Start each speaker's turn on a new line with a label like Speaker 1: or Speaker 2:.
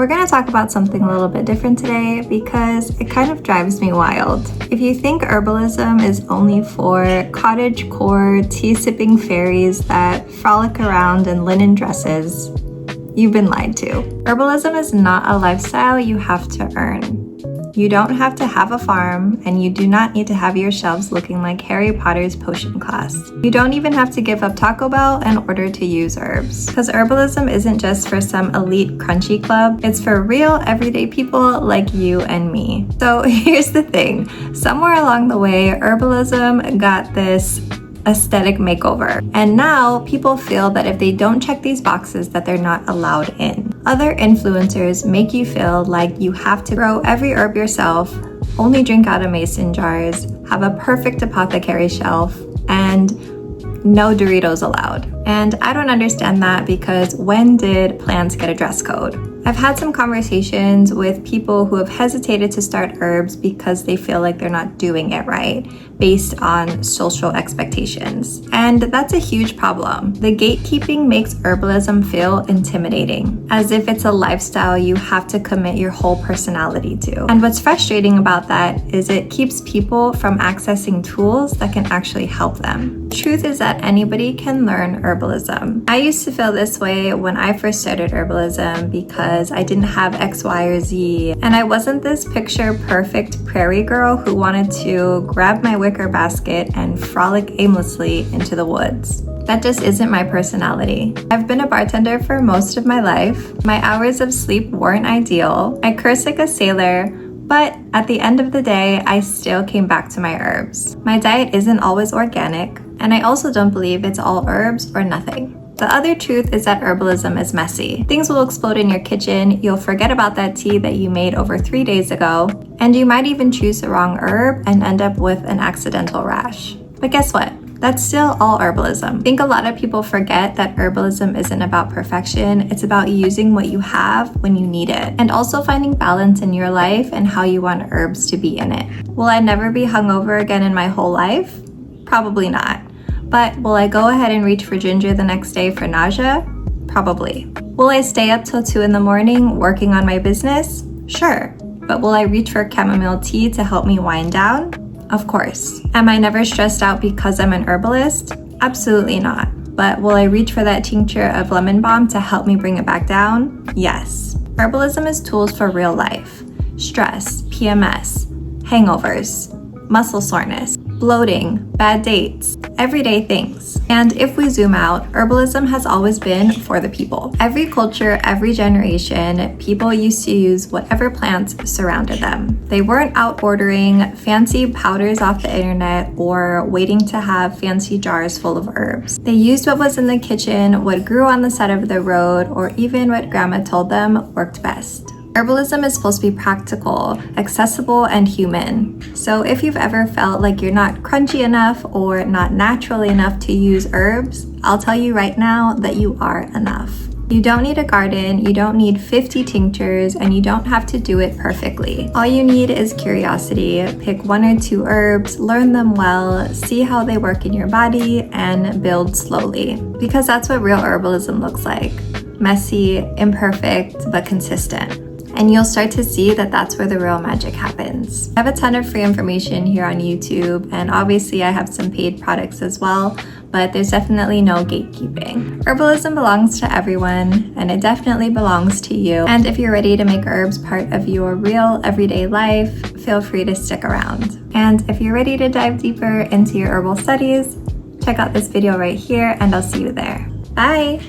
Speaker 1: We're going to talk about something a little bit different today because it kind of drives me wild. If you think herbalism is only for cottagecore, tea-sipping fairies that frolic around in linen dresses, you've been lied to. Herbalism is not a lifestyle you have to earn. You don't have to have a farm, and you do not need to have your shelves looking like Harry Potter's potion class. You don't even have to give up Taco Bell in order to use herbs. Because herbalism isn't just for some elite crunchy club, it's for real everyday people like you and me. So here's the thing. Somewhere along the way, herbalism got this aesthetic makeover. And now people feel that if they don't check these boxes that they're not allowed in. Other influencers make you feel like you have to grow every herb yourself, only drink out of mason jars, have a perfect apothecary shelf, and no Doritos allowed. And I don't understand that because when did plants get a dress code? I've had some conversations with people who have hesitated to start herbs because they feel like they're not doing it right based on social expectations. And that's a huge problem. The gatekeeping makes herbalism feel intimidating, as if it's a lifestyle you have to commit your whole personality to. And what's frustrating about that is it keeps people from accessing tools that can actually help them. The truth is that anybody can learn herbalism. I used to feel this way when I first started herbalism because I didn't have X, Y, or Z, and I wasn't this picture perfect prairie girl who wanted to grab my wicker basket and frolic aimlessly into the woods. That just isn't my personality. I've been a bartender for most of my life. My hours of sleep weren't ideal. I curse like a sailor, but at the end of the day, I still came back to my herbs. My diet isn't always organic, and I also don't believe it's all herbs or nothing. The other truth is that herbalism is messy. Things will explode in your kitchen, you'll forget about that tea that you made over 3 days ago, and you might even choose the wrong herb and end up with an accidental rash. But guess what? That's still all herbalism. I think a lot of people forget that herbalism isn't about perfection, it's about using what you have when you need it, and also finding balance in your life and how you want herbs to be in it. Will I never be hungover again in my whole life? Probably not. But will I go ahead and reach for ginger the next day for nausea? Probably. Will I stay up till 2 in the morning working on my business? Sure. But will I reach for chamomile tea to help me wind down? Of course. Am I never stressed out because I'm an herbalist? Absolutely not. But will I reach for that tincture of lemon balm to help me bring it back down? Yes. Herbalism is tools for real life. Stress, PMS, hangovers, muscle soreness, bloating, bad dates, everyday things. And if we zoom out, herbalism has always been for the people. Every culture, every generation, people used to use whatever plants surrounded them. They weren't out ordering fancy powders off the internet or waiting to have fancy jars full of herbs. They used what was in the kitchen, what grew on the side of the road, or even what grandma told them worked best. Herbalism is supposed to be practical, accessible, and human. So if you've ever felt like you're not crunchy enough or not natural enough to use herbs, I'll tell you right now that you are enough. You don't need a garden, you don't need 50 tinctures, and you don't have to do it perfectly. All you need is curiosity. Pick 1 or 2 herbs, learn them well, see how they work in your body, and build slowly. Because that's what real herbalism looks like. Messy, imperfect, but consistent. And you'll start to see that that's where the real magic happens. I have a ton of free information here on YouTube, and obviously I have some paid products as well, but there's definitely no gatekeeping. Herbalism belongs to everyone, and it definitely belongs to you. And if you're ready to make herbs part of your real everyday life, feel free to stick around. And if you're ready to dive deeper into your herbal studies, check out this video right here, and I'll see you there. Bye!